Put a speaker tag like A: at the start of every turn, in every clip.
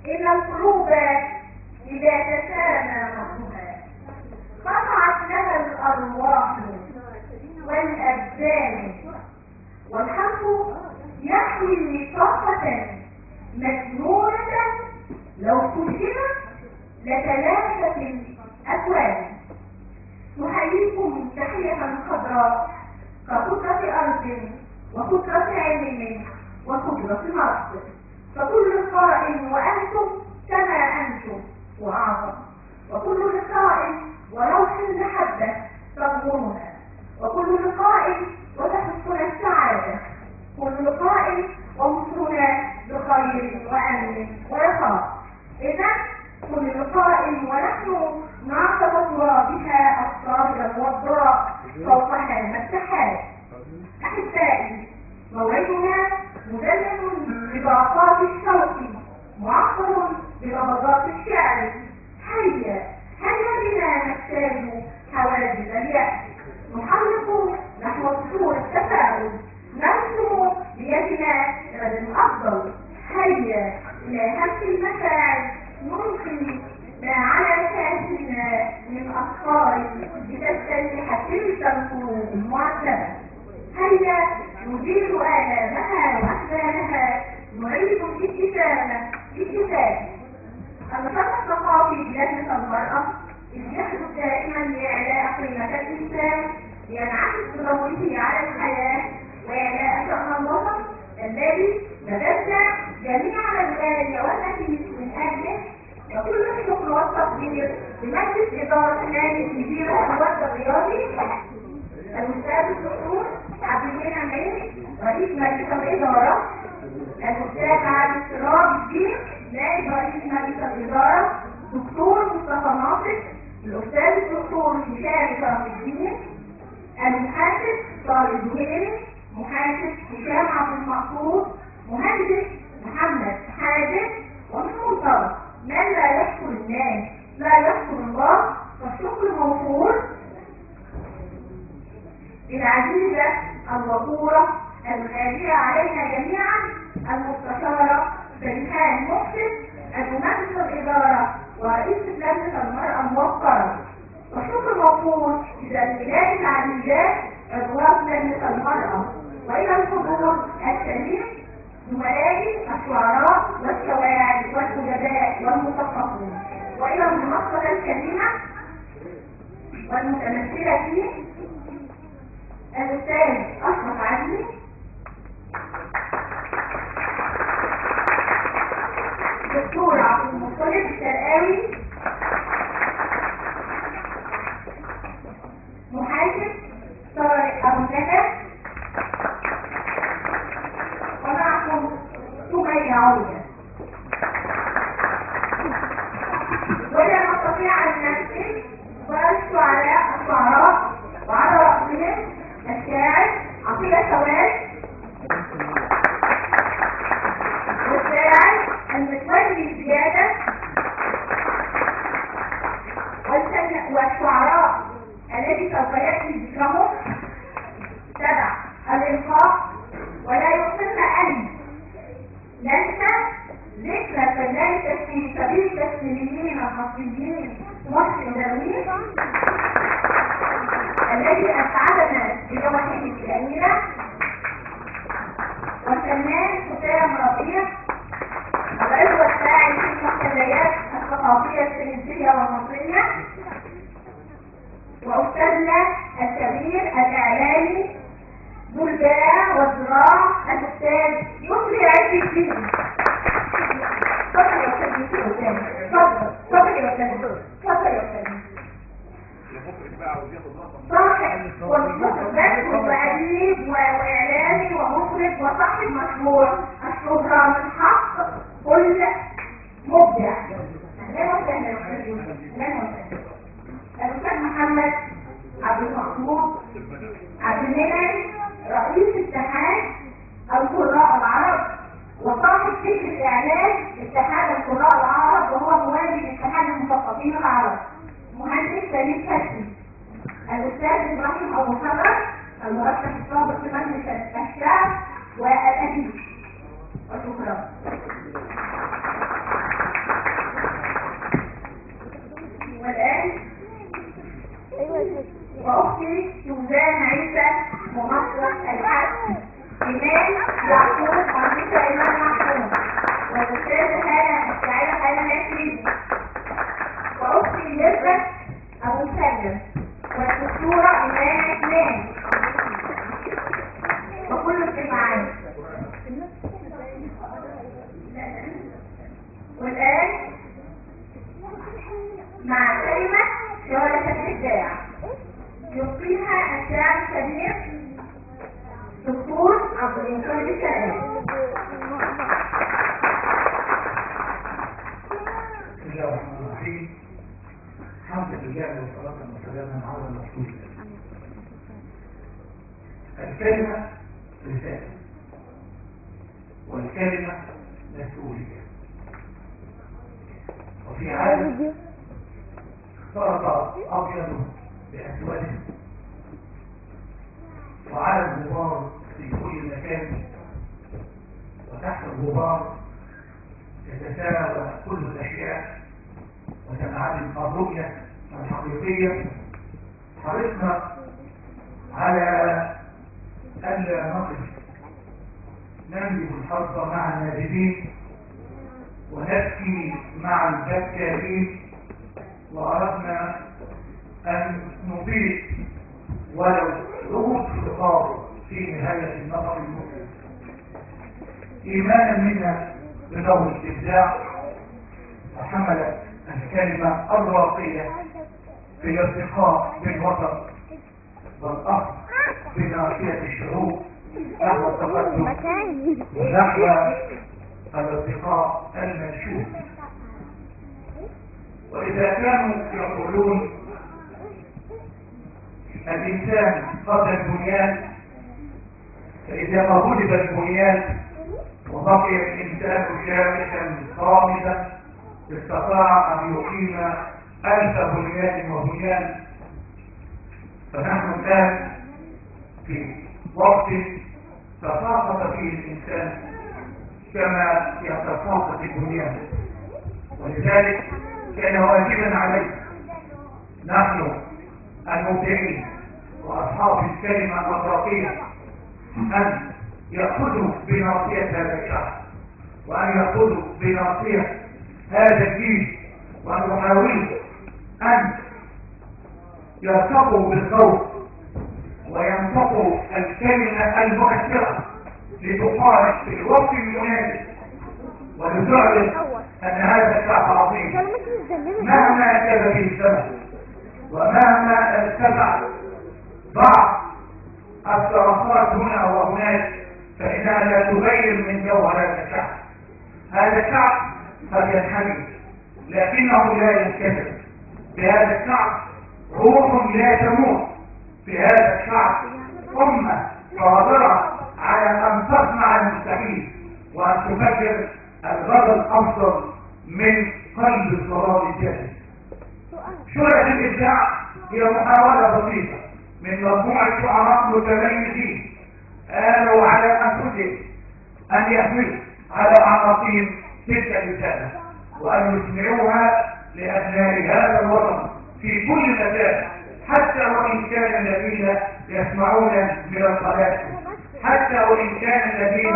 A: إن القلوب إذا تسامى مصرها قطعت لها الأرواح والأبدان، والحق يحوي طاقة مجنونة لو كشفت لتلاشت الأكوان. نحييكم تحية خضراء كقدرة أرض وقدرة علم وقدرة نصر، فكل لقاء وأنتم كما أنتم وأعظم، وكل لقاء وروح المحبة تضمننا، وكل لقاء وتحسنا السعادة، كل لقاء ومصرنا بخير وأمن ورخاء. إذا كل لقاء ونحن نعتبر بها الطاهرة الوضراء فوقها المساحات. أحبائي، موعدنا مزين بباقات الشوق معطر بنبضات الشعر. هيا بنا نجتاز حواجز اليأس، نحلق نحو سطور التفاؤل، نرسم بيدنا غد أفضل. هيا إلى همس المشاعر نلقي ما على كاسنا من أفكار بتستلح تلك القلوب المعذبة. هيا نزيل آلامها وأحزانها، نعيد الابتسامة بالكتاب. النشاط الثقافي بلجنة المرأة يحدث دائما لإعلاء قيمة الإنسان، لينعكس بدوره على الحياة وإعلاء شأن الوطن الذي بذلنا جميع الغالي والنفيس من أجله. وكل الشكر والتقدير لمجلس إدارة نادي الجزيرة والوفد الرياضي، الأستاذ الدكتور عبد المنعم رئيس مجلس الإدارة، الأستاذ علي سراج الدين نائب رئيس مجلس الإدارة، دكتور مصطفى ناصر، الأستاذ الدكتور هشام شرف الدين، المحاسب طارق زهيري، محاسب هشام عبد المقصود، مهندس محمد حازم. ومن منطلق من لا يشكر الناس لا يشكر الله، فالشكر موصول للعزيزة الوقورة الغالية علينا جميعا المستشارة فريحان محسن، الممثل الإدارة ورئيسة لجنة المرأة الموقرة. والشكر موصول إلى البلاد العزيزات عضوات لجنة المرأة، وإلى الحضور الكريم زملائي الشعراء والشواعر والأدباء والمثقفون، وإلى المنصة الكريمة والمتمثلة فيه الأستاذ أشرف عزمي، دكتور عبد المطلب الشرقاوي، محاسب طارق أبو زكا، ومعكم سمية عودة. ولا نستطيع أن نكتب الشعراء وعلى رأسهم الشاعر عطية شوال، والشاعر المتولي زيادة، والشعراء الذي سوف يأتي ذكرهم. 7 الإلقاء. ولا يمكننا أن ننسى ذكرى كذلك في سبيل التسليمين المصريين محسن درويش الذي أسعدنا بجوائزه الجميلة، والفنان حسام ربيع العضو الفاعل في المحتويات الثقافية الفرنسية والمصرية، وأستاذنا الكبير الإعلامي ذو الباع والزراع الأستاذ يسري عز الدين. تفضل يا أستاذ يسري، تفضل يا أستاذ، تفضل يا أستاذ. صاحب ومخرج وأديب وإعلامي ومخرج وصاحب مشهور، الشهرة من حق كل مبدع. الأستاذ محمد عبد المقصود عبد المنعم رئيس اتحاد القراء العرب وصاحب فكر الإعلام اتحاد القراء العرب، وهو موالي اتحاد المثقفين العرب. مهندس فريد فتحي. الأستاذ إبراهيم أبو حضر المرشح السابق في مجلس الشعب والأديب. وشكرا. الأستاذة هالة الشاعرة هالة ناشرين، وأختي نزلت أبو سلم، والدكتورة إيمان إسلام، وكل الجماعات. والآن مع كلمة شهادة الإبداع يلقيها الشاعر الكبير دكتور عبد المطلب السلام.
B: بسم الله الرحمن الرحيم. الحمد لله والصلاة والسلام على رسول الله. الكلمة رسالة والكلمة مسؤولية. وفي عالم اختلط أبيض بأسود وعلى الغبار في كل مكان، وتحت الغبار تتساوى كل الأشياء وتنعدم الرؤية الحقيقية. حرصنا على ألا نقف ننجب الحظ مع الناجدين ونبكي مع البكارين، وأردنا أن نضيف ولو رؤوس خطاب في نهاية النظر المسلم، إيمانا منا بدور الإبداع، وحملت الكلمة الراقية في الارتقاء بالوطن والأخذ بناصية الشعوب نحو التقدم ونحو الارتقاء المنشود. وإذا كانوا يقولون الإنسان قبل البنيان، فإذا ما غلب البنيان وبقي الإنسان شامخا صامدا استطاع أن يقيم 1000 بنيان وبنيان. فنحن الآن في وقت تساقط فيه الإنسان كما يتساقط البنيان، ولذلك كان واجبا علينا نحن المبدعين وأصحاب الكلمة الراقية أن يأخذوا بناصية هذا الشعب، وأن يأخذوا بناصية هذا الجيل، وأن يحاولوا أن يرتقوا بالصوت وينطقوا الكلمة المؤثرة لتقال في الوقت المناسب، ولتعلن أن هذا الشعب عظيم مهما كان به الزمن ومهما ارتفع بعض الصرخات هنا وهناك، فإنها لا تغير من جوهر هذا الشعب. هذا الشعب قد ينحني لكنه لا ينكسر. بهذا الشعب روح لا تموت. في هذا الشعب أمة قادرة على أن تصنع المستحيل وأن تفجر الغد الأفضل من قلب الظلام الجاهل. شرعة الإبداع هي محاولة بسيطة من مجموعة شعراء متميزين قالوا على أنفسهم أن يحملوا على أعناقهم تلك الرسالة وأن يسمعوها لأبناء هذا الوطن في كل مكان، حتى وإن كان الذين يسمعون من القناة، حتى وإن كان الذين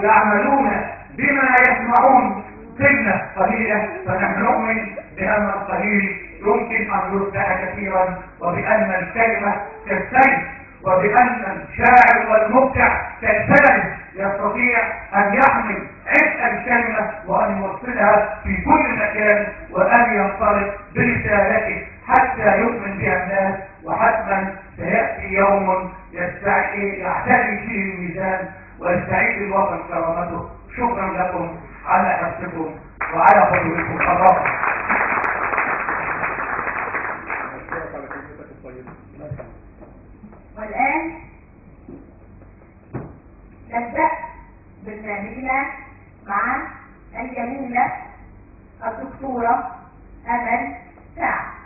B: يعملون بما يسمعون قلة قليلة، فنحن نؤمن بأن القليل يمكن أن يصبح كثيرا، وبأن الكلمة كالسيف، وبأن الشاعر والمبدع كالسلم يستطيع أن يحمل عبء الكلمة وأن يوصلها في كل مكان، وأن ينطلق برسالته حتى يؤمن بها الناس. وحتما سيأتي يوم يعتدي فيه الميزان ويستعيد الوطن كرامته. شكرا لكم على حرصكم وعلى حضوركم الرابع.
A: والآن نبدأ برنامجنا مع الجميلة الدكتورة أمل سعد.